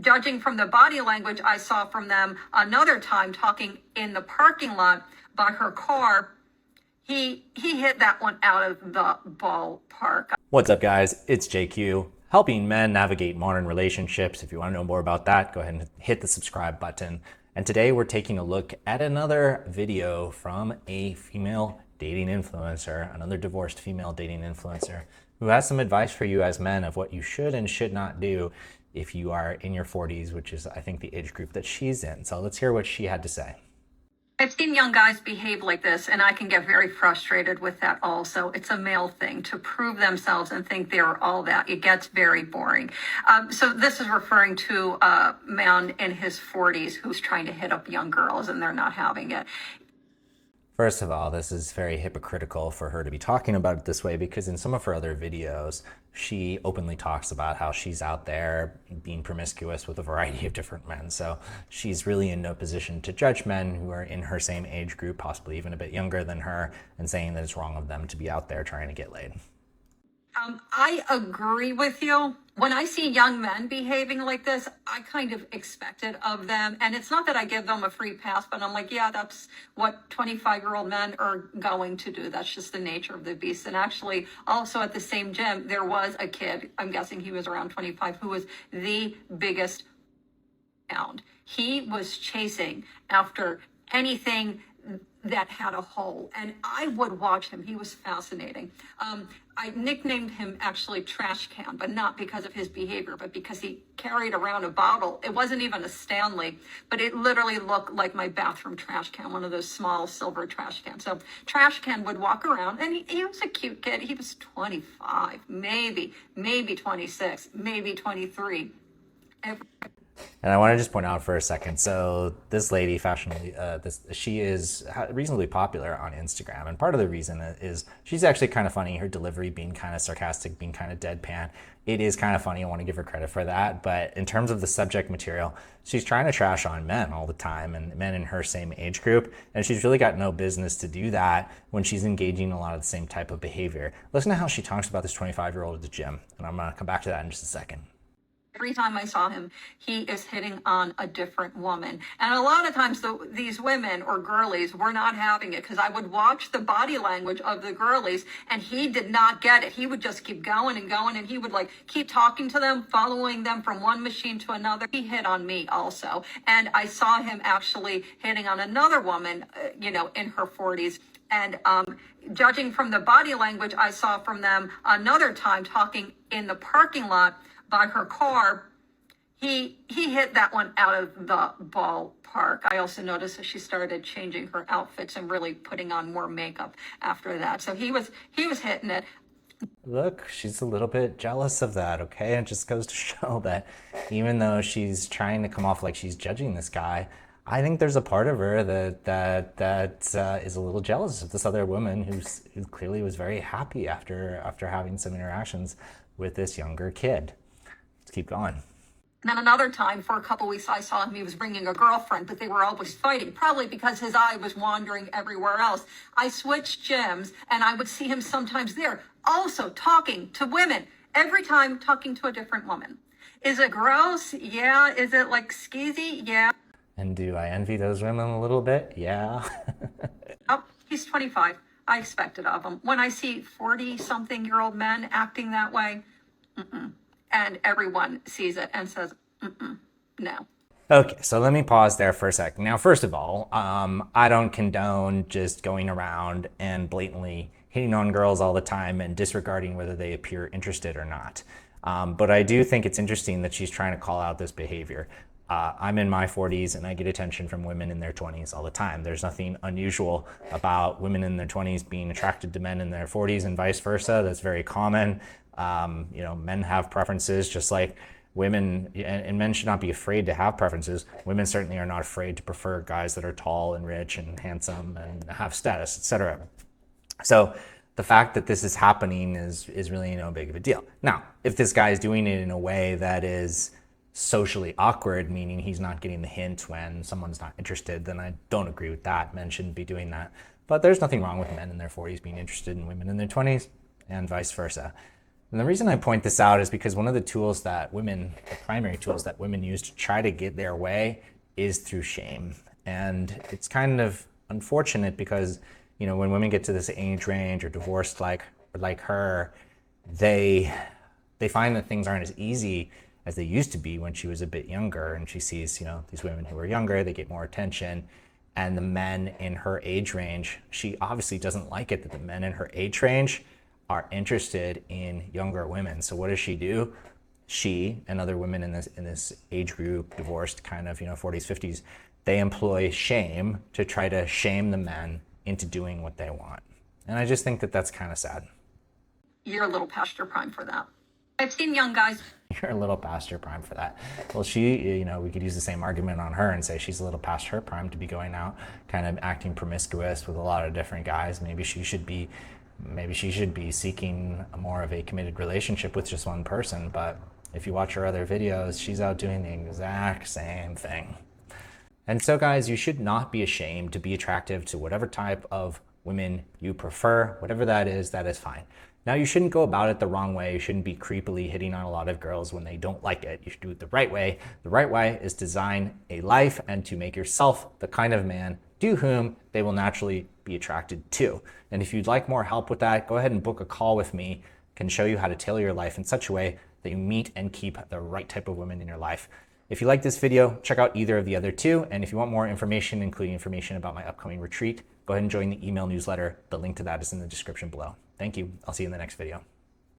judging from the body language I saw from them another time talking in the parking lot by her car, he hit that one out of the ballpark. What's up, guys? It's JQ, helping men navigate modern relationships. If you want to know more about that, go ahead and hit the subscribe button. And today we're taking a look at another video from a female dating influencer, another divorced female dating influencer, who has some advice for you as men of what you should and should not do if you are in your 40s, which is, I think, the age group that she's in. So let's hear what she had to say. I've seen young guys behave like this, and I can get very frustrated with that also. It's a male thing to prove themselves and think they're all that. It gets very boring. So this is referring to a man in his 40s who's trying to hit up young girls, and they're not having it. First of all, this is very hypocritical for her to be talking about it this way, because in some of her other videos, she openly talks about how she's out there being promiscuous with a variety of different men. So she's really in no position to judge men who are in her same age group, possibly even a bit younger than her, and saying that it's wrong of them to be out there trying to get laid. I agree with you. When I see young men behaving like this, I kind of expect it of them. And it's not that I give them a free pass, but I'm like, yeah, that's what 25-year-old men are going to do. That's just the nature of the beast. And actually, also at the same gym, there was a kid, I'm guessing he was around 25, who was the biggest hound. He was chasing after anything that had a hole, and I would watch him. He was fascinating. I nicknamed him actually Trash Can, but not because of his behavior, but because he carried around a bottle. It wasn't even a Stanley, but it literally looked like my bathroom trash can, one of those small silver trash cans. So Trash Can would walk around, and he was a cute kid. He was 25, maybe 26, maybe 23. And I want to just point out for a second, so this lady, she is reasonably popular on Instagram, and part of the reason is she's actually kind of funny, her delivery being kind of sarcastic, being kind of deadpan. It is kind of funny, I want to give her credit for that, but in terms of the subject material, she's trying to trash on men all the time, and men in her same age group, and she's really got no business to do that when she's engaging in a lot of the same type of behavior. Listen to how she talks about this 25-year-old at the gym, and I'm going to come back to that in just a second. Every time I saw him, he is hitting on a different woman. And a lot of times these women or girlies were not having it, because I would watch the body language of the girlies, and he did not get it. He would just keep going and going, and he would like keep talking to them, following them from one machine to another. He hit on me also. And I saw him actually hitting on another woman, in her 40s. And judging from the body language I saw from them another time talking in the parking lot by her car, he hit that one out of the ballpark. I also noticed that she started changing her outfits and really putting on more makeup after that. So he was hitting it. Look, she's a little bit jealous of that, okay? It just goes to show that even though she's trying to come off like she's judging this guy, I think there's a part of her that is a little jealous of this other woman who clearly was very happy after having some interactions with this younger kid. Let's keep going. And then another time, for a couple weeks, I saw him. He was bringing a girlfriend, but they were always fighting, probably because his eye was wandering everywhere else. I switched gyms, and I would see him sometimes there, also talking to women, every time talking to a different woman. Is it gross? Yeah. Is it like skeezy? Yeah. And do I envy those women a little bit? Yeah. Oh, he's 25. I expect it of him. When I see 40-something-year-old men acting that way, and everyone sees it and says, no. Okay, so let me pause there for a second. Now, first of all, I don't condone just going around and blatantly hitting on girls all the time and disregarding whether they appear interested or not. But I do think it's interesting that she's trying to call out this behavior. I'm in my 40s and I get attention from women in their 20s all the time. There's nothing unusual about women in their 20s being attracted to men in their 40s and vice versa. That's very common. Men have preferences just like women, and men should not be afraid to have preferences. Women certainly are not afraid to prefer guys that are tall and rich and handsome and have status, etc. So the fact that this is happening is really no big of a deal. Now, if this guy is doing it in a way that is socially awkward, meaning he's not getting the hint when someone's not interested, then I don't agree with that. Men shouldn't be doing that. But there's nothing wrong with men in their 40s being interested in women in their 20s and vice versa. And the reason I point this out is because one of the tools that women, the primary tools that women use to try to get their way is through shame. And it's kind of unfortunate because, you know, when women get to this age range or divorced like her, they find that things aren't as easy as they used to be when she was a bit younger, and she sees, you know, these women who are younger, they get more attention, and the men in her age range, she obviously doesn't like it that the men in her age range are interested in younger women. So what does she do? She and other women in this age group, divorced kind of, you know, 40s, 50s, they employ shame to try to shame the men into doing what they want. And I just think that that's kind of sad. You're a little past your prime for that. I've seen young guys. You're a little past your prime for that. Well, she, you know, we could use the same argument on her and say she's a little past her prime to be going out, kind of acting promiscuous with a lot of different guys. Maybe she should be seeking more of a committed relationship with just one person. But if you watch her other videos, she's out doing the exact same thing. And so guys, you should not be ashamed to be attractive to whatever type of women you prefer. Whatever that is fine. Now, you shouldn't go about it the wrong way. You shouldn't be creepily hitting on a lot of girls when they don't like it. You should do it the right way. The right way is to design a life and to make yourself the kind of man to whom they will naturally be attracted to. And if you'd like more help with that, go ahead and book a call with me. I can show you how to tailor your life in such a way that you meet and keep the right type of women in your life. If you like this video, check out either of the other two. And if you want more information, including information about my upcoming retreat, go ahead and join the email newsletter. The link to that is in the description below. Thank you. I'll see you in the next video.